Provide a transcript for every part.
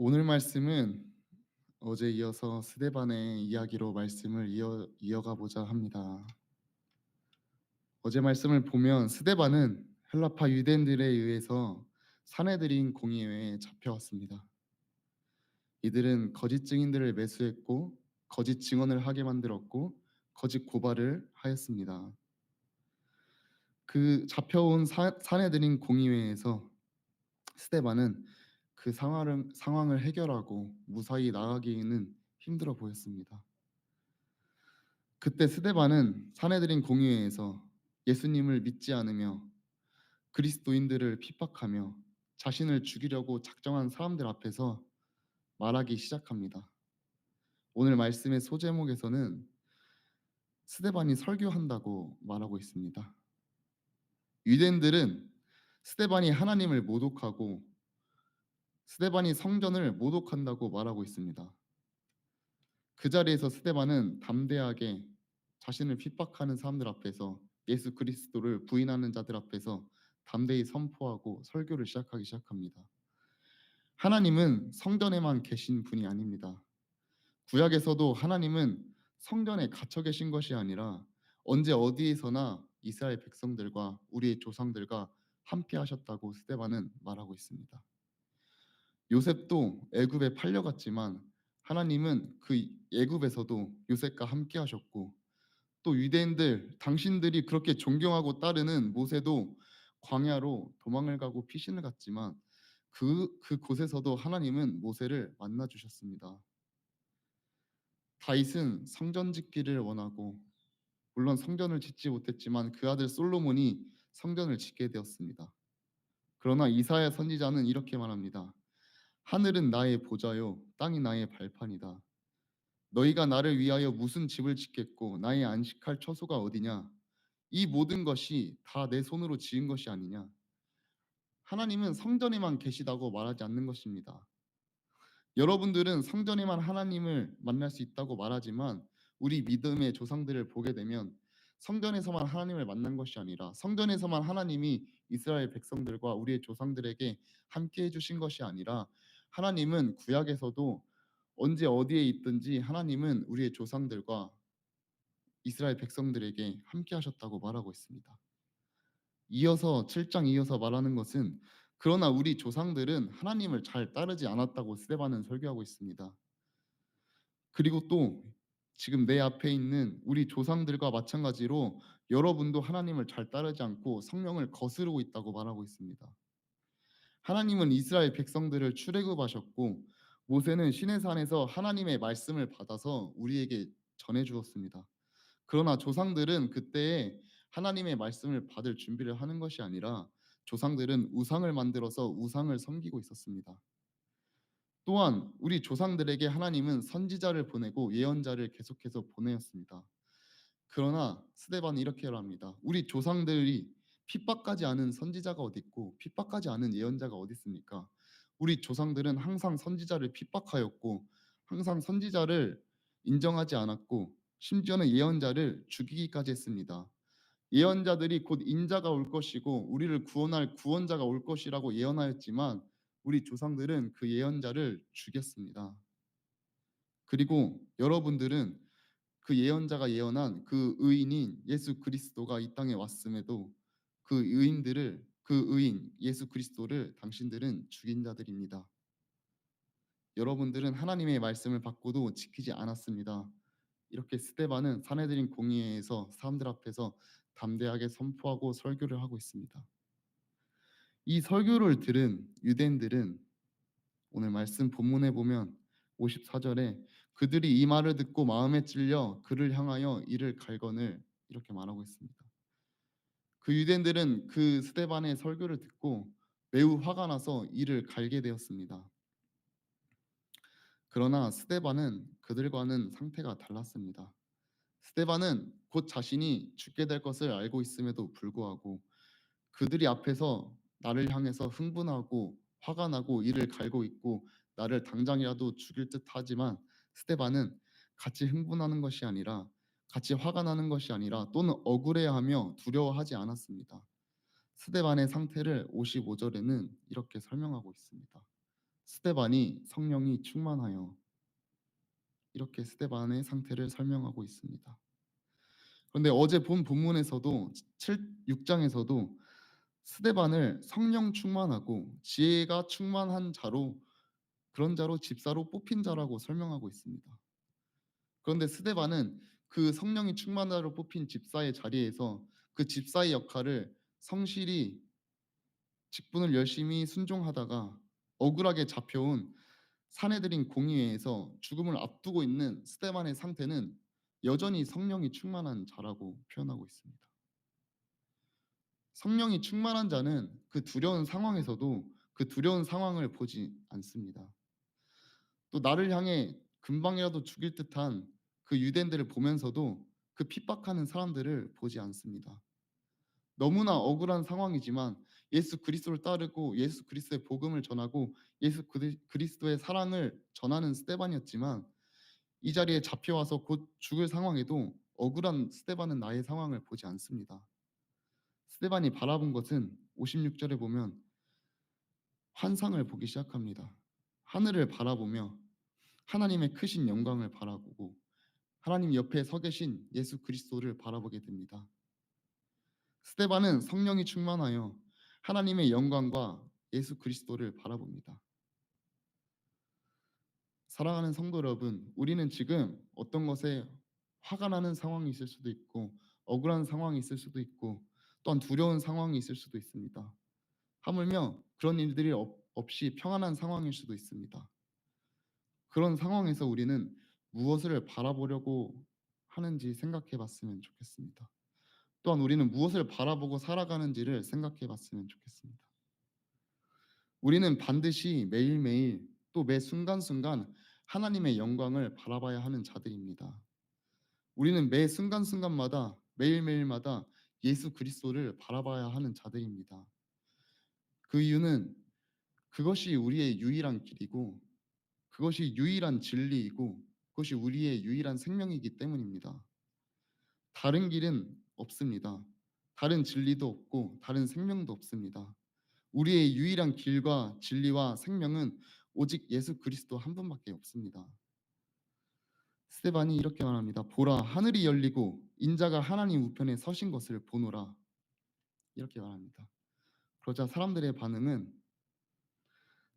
오늘 말씀은 어제 이어서 스데반의 이야기로 말씀을 이어가 보자 합니다. 어제 말씀을 보면 스데반은 헬라파 유대인들에 의해서 산헤드린 공의회에 잡혀왔습니다. 이들은 거짓 증인들을 매수했고 거짓 증언을 하게 만들었고 거짓 고발을 하였습니다. 그 잡혀온 산헤드린 공의회에서 스데반은 그 상황을 해결하고 무사히 나가기에는 힘들어 보였습니다. 그때 스데반은 사내들인 공회에서 예수님을 믿지 않으며 그리스도인들을 핍박하며 자신을 죽이려고 작정한 사람들 앞에서 말하기 시작합니다. 오늘 말씀의 소제목에서는 스데반이 설교한다고 말하고 있습니다. 유대인들은 스데반이 하나님을 모독하고 스데반이 성전을 모독한다고 말하고 있습니다. 그 자리에서 스데반은 담대하게 자신을 핍박하는 사람들 앞에서 예수 그리스도를 부인하는 자들 앞에서 담대히 선포하고 설교를 시작하기 시작합니다. 하나님은 성전에만 계신 분이 아닙니다. 구약에서도 하나님은 성전에 갇혀 계신 것이 아니라 언제 어디에서나 이스라엘 백성들과 우리의 조상들과 함께 하셨다고 스데반은 말하고 있습니다. 요셉도 애굽에 팔려갔지만 하나님은 그 애굽에서도 요셉과 함께 하셨고 또 유대인들 당신들이 그렇게 존경하고 따르는 모세도 광야로 도망을 가고 피신을 갔지만 그곳에서도 하나님은 모세를 만나 주셨습니다. 다윗은 성전 짓기를 원하고 물론 성전을 짓지 못했지만 그 아들 솔로몬이 성전을 짓게 되었습니다. 그러나 이사야 선지자는 이렇게 말합니다. 하늘은 나의 보좌요 땅이 나의 발판이다. 너희가 나를 위하여 무슨 집을 짓겠고 나의 안식할 처소가 어디냐? 이 모든 것이 다 내 손으로 지은 것이 아니냐? 하나님은 성전에만 계시다고 말하지 않는 것입니다. 여러분들은 성전에만 하나님을 만날 수 있다고 말하지만 우리 믿음의 조상들을 보게 되면 성전에서만 하나님을 만난 것이 아니라 성전에서만 하나님이 이스라엘 백성들과 우리의 조상들에게 함께 해주신 것이 아니라 하나님은 구약에서도 언제 어디에 있든지 하나님은 우리의 조상들과 이스라엘 백성들에게 함께 하셨다고 말하고 있습니다. 이어서 7장 이어서 말하는 것은 그러나 우리 조상들은 하나님을 잘 따르지 않았다고 스데반은 설교하고 있습니다. 그리고 또 지금 내 앞에 있는 우리 조상들과 마찬가지로 여러분도 하나님을 잘 따르지 않고 성령을 거스르고 있다고 말하고 있습니다. 하나님은 이스라엘 백성들을 출애굽하셨고 모세는 시내 산에서 하나님의 말씀을 받아서 우리에게 전해 주었습니다. 그러나 조상들은 그때에 하나님의 말씀을 받을 준비를 하는 것이 아니라 조상들은 우상을 만들어서 우상을 섬기고 있었습니다. 또한 우리 조상들에게 하나님은 선지자를 보내고 예언자를 계속해서 보내었습니다. 그러나 스데반은 이렇게 말합니다. 우리 조상들이 핍박하지 않은 선지자가 어디 있고 핍박하지 않은 예언자가 어디 있습니까? 우리 조상들은 항상 선지자를 핍박하였고 항상 선지자를 인정하지 않았고 심지어는 예언자를 죽이기까지 했습니다. 예언자들이 곧 인자가 올 것이고 우리를 구원할 구원자가 올 것이라고 예언하였지만 우리 조상들은 그 예언자를 죽였습니다. 그리고 여러분들은 그 예언자가 예언한 그 의인인 예수 그리스도가 이 땅에 왔음에도 그 의인 예수 그리스도를 당신들은 죽인 자들입니다. 여러분들은 하나님의 말씀을 받고도 지키지 않았습니다. 이렇게 스데반은 사내들인 공의회에서 사람들 앞에서 담대하게 선포하고 설교를 하고 있습니다. 이 설교를 들은 유대인들은 오늘 말씀 본문에 보면 54절에 그들이 이 말을 듣고 마음에 찔려 그를 향하여 이를 갈거늘 이렇게 말하고 있습니다. 그 유대인들은 그 스데반의 설교를 듣고 매우 화가 나서 이를 갈게 되었습니다. 그러나 스데반은 그들과는 상태가 달랐습니다. 스데반은 곧 자신이 죽게 될 것을 알고 있음에도 불구하고 그들이 앞에서 나를 향해서 흥분하고 화가 나고 이를 갈고 있고 나를 당장이라도 죽일 듯 하지만 스데반은 같이 흥분하는 것이 아니라 같이 화가 나는 것이 아니라 또는 억울해하며 두려워하지 않았습니다. 스데반의 상태를 55절에는 이렇게 설명하고 있습니다. 스데반이 성령이 충만하여, 이렇게 스데반의 상태를 설명하고 있습니다. 그런데 어제 본 본문에서도 6장에서도 스데반을 성령 충만하고 지혜가 충만한 자로, 그런 자로, 집사로 뽑힌 자라고 설명하고 있습니다. 그런데 스데반은 그 성령이 충만하로 뽑힌 집사의 자리에서 그 집사의 역할을 성실히 직분을 열심히 순종하다가 억울하게 잡혀온 사내들인 공의회에서 죽음을 앞두고 있는 스데반의 상태는 여전히 성령이 충만한 자라고 표현하고 있습니다. 성령이 충만한 자는 그 두려운 상황에서도 그 두려운 상황을 보지 않습니다. 또 나를 향해 금방이라도 죽일 듯한 그 유대인들을 보면서도 그 핍박하는 사람들을 보지 않습니다. 너무나 억울한 상황이지만 예수 그리스도를 따르고 예수 그리스도의 복음을 전하고 예수 그리스도의 사랑을 전하는 스데반이었지만, 이 자리에 잡혀와서 곧 죽을 상황에도 억울한 스데반은 나의 상황을 보지 않습니다. 스데반이 바라본 것은 56절에 보면 환상을 보기 시작합니다. 하늘을 바라보며 하나님의 크신 영광을 바라보고 하나님 옆에 서 계신 예수 그리스도를 바라보게 됩니다. 스데반은 성령이 충만하여 하나님의 영광과 예수 그리스도를 바라봅니다. 사랑하는 성도 여러분, 우리는 지금 어떤 것에 화가 나는 상황이 있을 수도 있고 억울한 상황이 있을 수도 있고 또한 두려운 상황이 있을 수도 있습니다. 하물며 그런 일들이 없이 평안한 상황일 수도 있습니다. 그런 상황에서 우리는 무엇을 바라보려고 하는지 생각해 봤으면 좋겠습니다. 또한 우리는 무엇을 바라보고 살아가는지를 생각해 봤으면 좋겠습니다. 우리는 반드시 매일매일 또 매 순간순간 하나님의 영광을 바라봐야 하는 자들입니다. 우리는 매 순간순간마다 매일매일마다 예수 그리스도를 바라봐야 하는 자들입니다. 그 이유는 그것이 우리의 유일한 길이고 그것이 유일한 진리이고 그것이 우리의 유일한 생명이기 때문입니다. 다른 길은 없습니다. 다른 진리도 없고 다른 생명도 없습니다. 우리의 유일한 길과 진리와 생명은 오직 예수 그리스도 한 분밖에 없습니다. 스데반이 이렇게 말합니다. 보라, 하늘이 열리고 인자가 하나님 우편에 서신 것을 보노라. 이렇게 말합니다. 그러자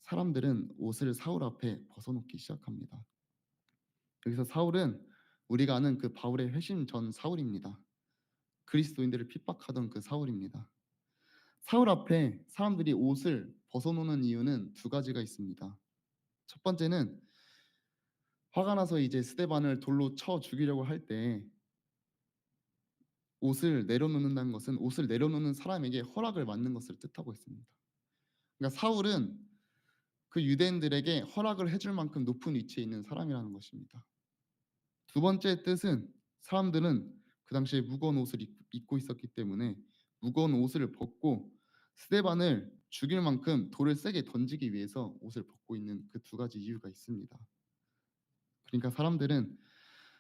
사람들은 옷을 사울 앞에 벗어놓기 시작합니다. 여기서 사울은 우리가 아는 그 바울의 회심 전 사울입니다. 그리스도인들을 핍박하던 그 사울입니다. 사울 앞에 사람들이 옷을 벗어놓는 이유는 두 가지가 있습니다. 첫 번째는 화가 나서 이제 스데반을 돌로 쳐 죽이려고 할 때 옷을 내려놓는다는 것은 옷을 내려놓는 사람에게 허락을 받는 것을 뜻하고 있습니다. 그러니까 사울은 그 유대인들에게 허락을 해줄 만큼 높은 위치에 있는 사람이라는 것입니다. 두 번째 뜻은 사람들은 그 당시에 무거운 옷을 입고 있었기 때문에 무거운 옷을 벗고 스데반을 죽일 만큼 돌을 세게 던지기 위해서 옷을 벗고 있는 그 두 가지 이유가 있습니다. 그러니까 사람들은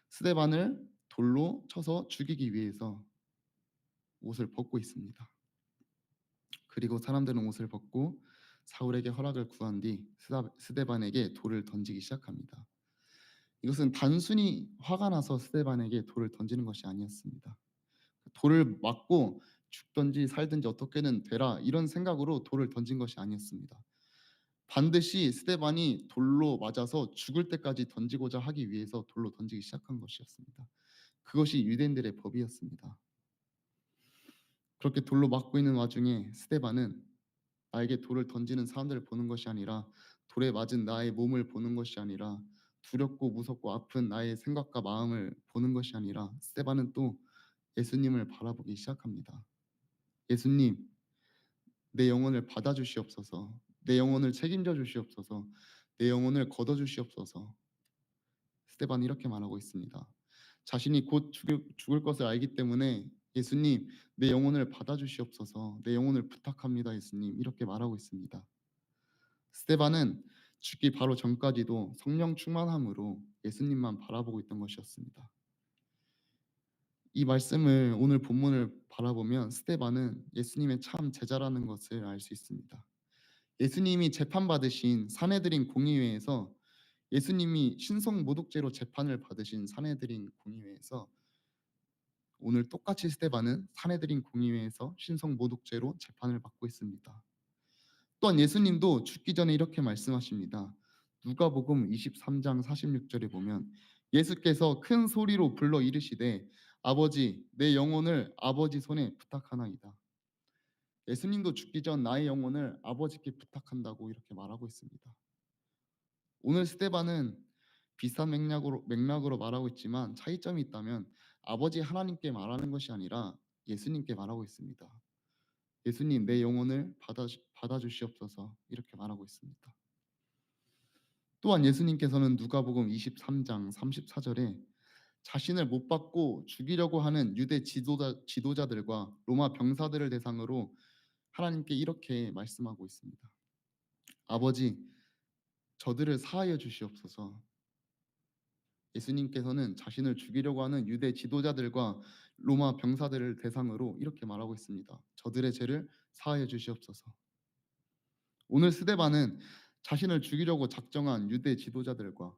스데반을 돌로 쳐서 죽이기 위해서 옷을 벗고 있습니다. 그리고 사람들은 옷을 벗고 사울에게 허락을 구한 뒤 스데반에게 돌을 던지기 시작합니다. 이것은 단순히 화가 나서 스데반에게 돌을 던지는 것이 아니었습니다. 돌을 맞고 죽든지 살든지 어떻게는 되라 이런 생각으로 돌을 던진 것이 아니었습니다. 반드시 스데반이 돌로 맞아서 죽을 때까지 던지고자 하기 위해서 돌로 던지기 시작한 것이었습니다. 그것이 유대인들의 법이었습니다. 그렇게 돌로 맞고 있는 와중에 스데반은 나에게 돌을 던지는 사람들을 보는 것이 아니라 돌에 맞은 나의 몸을 보는 것이 아니라 두렵고 무섭고 아픈 나의 생각과 마음을 보는 것이 아니라 스데반은 또 예수님을 바라보기 시작합니다. 예수님, 내 영혼을 받아주시옵소서. 내 영혼을 책임져 주시옵소서. 내 영혼을 걷어 주시옵소서. 스데반이 이렇게 말하고 있습니다. 자신이 곧 죽을 것을 알기 때문에 예수님, 내 영혼을 받아주시옵소서. 내 영혼을 부탁합니다. 예수님, 이렇게 말하고 있습니다. 스데반은 죽기 바로 전까지도 성령 충만함으로 예수님만 바라보고 있던 것이었습니다. 이 말씀을 오늘 본문을 바라보면 스데반은 예수님의 참 제자라는 것을 알 수 있습니다. 예수님이 재판받으신 사내들인 공의회에서 예수님이 신성 모독죄로 재판을 받으신 사내들인 공의회에서 오늘 똑같이 스데반은 사내들인 공의회에서 신성 모독죄로 재판을 받고 있습니다. 또한 예수님도 죽기 전에 이렇게 말씀하십니다. 누가복음 23장 46절에 보면 예수께서 큰 소리로 불러 이르시되 아버지 내 영혼을 아버지 손에 부탁하나이다. 예수님도 죽기 전 나의 영혼을 아버지께 부탁한다고 이렇게 말하고 있습니다. 오늘 스데반은 비슷한 맥락으로 말하고 있지만 차이점이 있다면 아버지 하나님께 말하는 것이 아니라 예수님께 말하고 있습니다. 예수님 내 영혼을 받아주시옵소서 이렇게 말하고 있습니다. 또한 예수님께서는 누가복음 23장 34절에 자신을 못 받고 죽이려고 하는 유대 지도자들과 로마 병사들을 대상으로 하나님께 이렇게 말씀하고 있습니다. 아버지 저들을 사하여 주시옵소서. 예수님께서는 자신을 죽이려고 하는 유대 지도자들과 로마 병사들을 대상으로 이렇게 말하고 있습니다. 저들의 죄를 사하여 주시옵소서. 오늘 스데반은 자신을 죽이려고 작정한 유대 지도자들과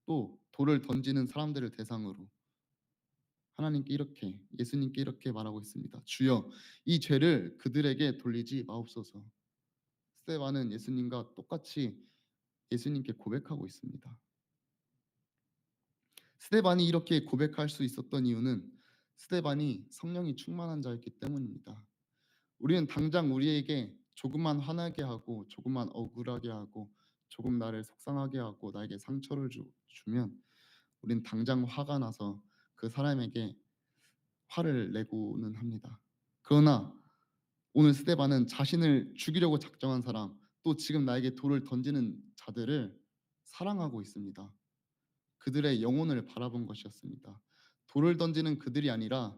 또 돌을 던지는 사람들을 대상으로 하나님께 이렇게 예수님께 이렇게 말하고 있습니다. 주여 이 죄를 그들에게 돌리지 마옵소서. 스데반은 예수님과 똑같이 예수님께 고백하고 있습니다. 스데반이 이렇게 고백할 수 있었던 이유는 스데반이 성령이 충만한 자였기 때문입니다. 우리는 당장 우리에게 조금만 화나게 하고 조금만 억울하게 하고 조금 나를 속상하게 하고 나에게 상처를 주면 우린 당장 화가 나서 그 사람에게 화를 내고는 합니다. 그러나 오늘 스데반은 자신을 죽이려고 작정한 사람 또 지금 나에게 돌을 던지는 자들을 사랑하고 있습니다. 그들의 영혼을 바라본 것이었습니다. 돌을 던지는 그들이 아니라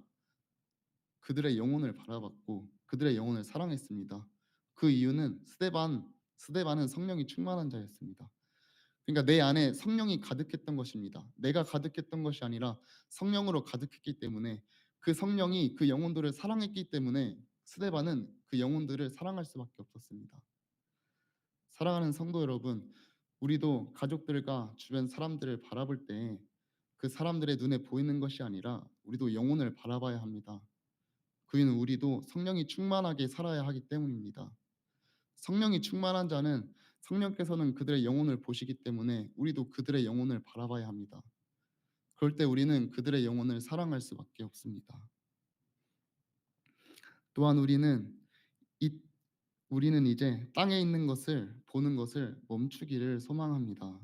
그들의 영혼을 바라봤고 그들의 영혼을 사랑했습니다. 그 이유는 스데반은 성령이 충만한 자였습니다. 그러니까 내 안에 성령이 가득했던 것입니다. 내가 가득했던 것이 아니라 성령으로 가득했기 때문에 그 성령이 그 영혼들을 사랑했기 때문에 스데반은 그 영혼들을 사랑할 수밖에 없었습니다. 사랑하는 성도 여러분, 우리도 가족들과 주변 사람들을 바라볼 때 그 사람들의 눈에 보이는 것이 아니라 우리도 영혼을 바라봐야 합니다. 그 이유는 우리도 성령이 충만하게 살아야 하기 때문입니다. 성령이 충만한 자는 성령께서는 그들의 영혼을 보시기 때문에 우리도 그들의 영혼을 바라봐야 합니다. 그럴 때 우리는 그들의 영혼을 사랑할 수밖에 없습니다. 또한 이 우리는 이제 땅에 있는 것을 보는 것을 멈추기를 소망합니다.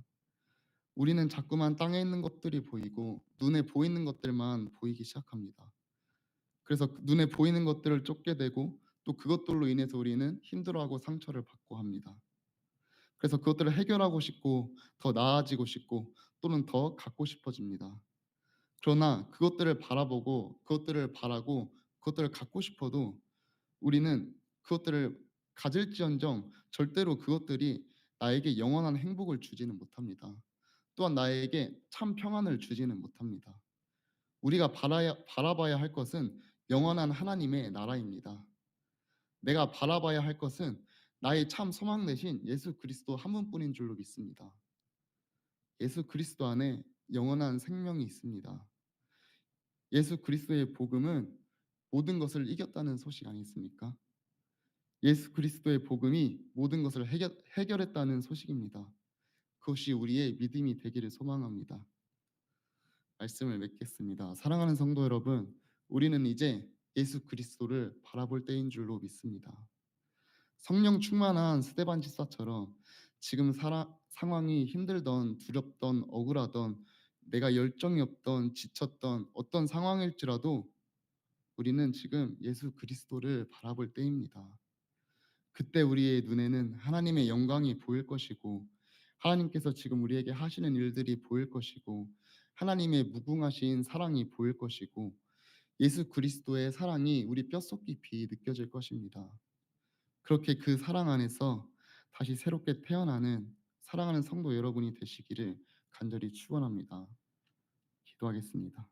우리는 자꾸만 땅에 있는 것들이 보이고 눈에 보이는 것들만 보이기 시작합니다. 그래서 눈에 보이는 것들을 쫓게 되고 또 그것들로 인해서 우리는 힘들어하고 상처를 받고 합니다. 그래서 그것들을 해결하고 싶고 더 나아지고 싶고 또는 더 갖고 싶어집니다. 그러나 그것들을 바라보고 그것들을 바라고 그것들을 갖고 싶어도 우리는 그것들을 가질지언정 절대로 그것들이 나에게 영원한 행복을 주지는 못합니다. 또한 나에게 참 평안을 주지는 못합니다. 우리가 바라봐야 할 것은 영원한 하나님의 나라입니다. 내가 바라봐야 할 것은 나의 참 소망 되신 예수 그리스도 한 분뿐인 줄로 믿습니다. 예수 그리스도 안에 영원한 생명이 있습니다. 예수 그리스도의 복음은 모든 것을 이겼다는 소식 아니겠습니까? 예수 그리스도의 복음이 모든 것을 해결했다는 소식입니다. 그것이 우리의 믿음이 되기를 소망합니다. 말씀을 맺겠습니다. 사랑하는 성도 여러분, 우리는 이제 예수 그리스도를 바라볼 때인 줄로 믿습니다. 성령 충만한 스데반 집사처럼 지금 상황이 힘들던 두렵던 억울하던 내가 열정이 없던 지쳤던 어떤 상황일지라도 우리는 지금 예수 그리스도를 바라볼 때입니다. 그때 우리의 눈에는 하나님의 영광이 보일 것이고 하나님께서 지금 우리에게 하시는 일들이 보일 것이고 하나님의 무궁하신 사랑이 보일 것이고 예수 그리스도의 사랑이 우리 뼛속 깊이 느껴질 것입니다. 그렇게 그 사랑 안에서 다시 새롭게 태어나는 사랑하는 성도 여러분이 되시기를 간절히 축원합니다. 기도하겠습니다.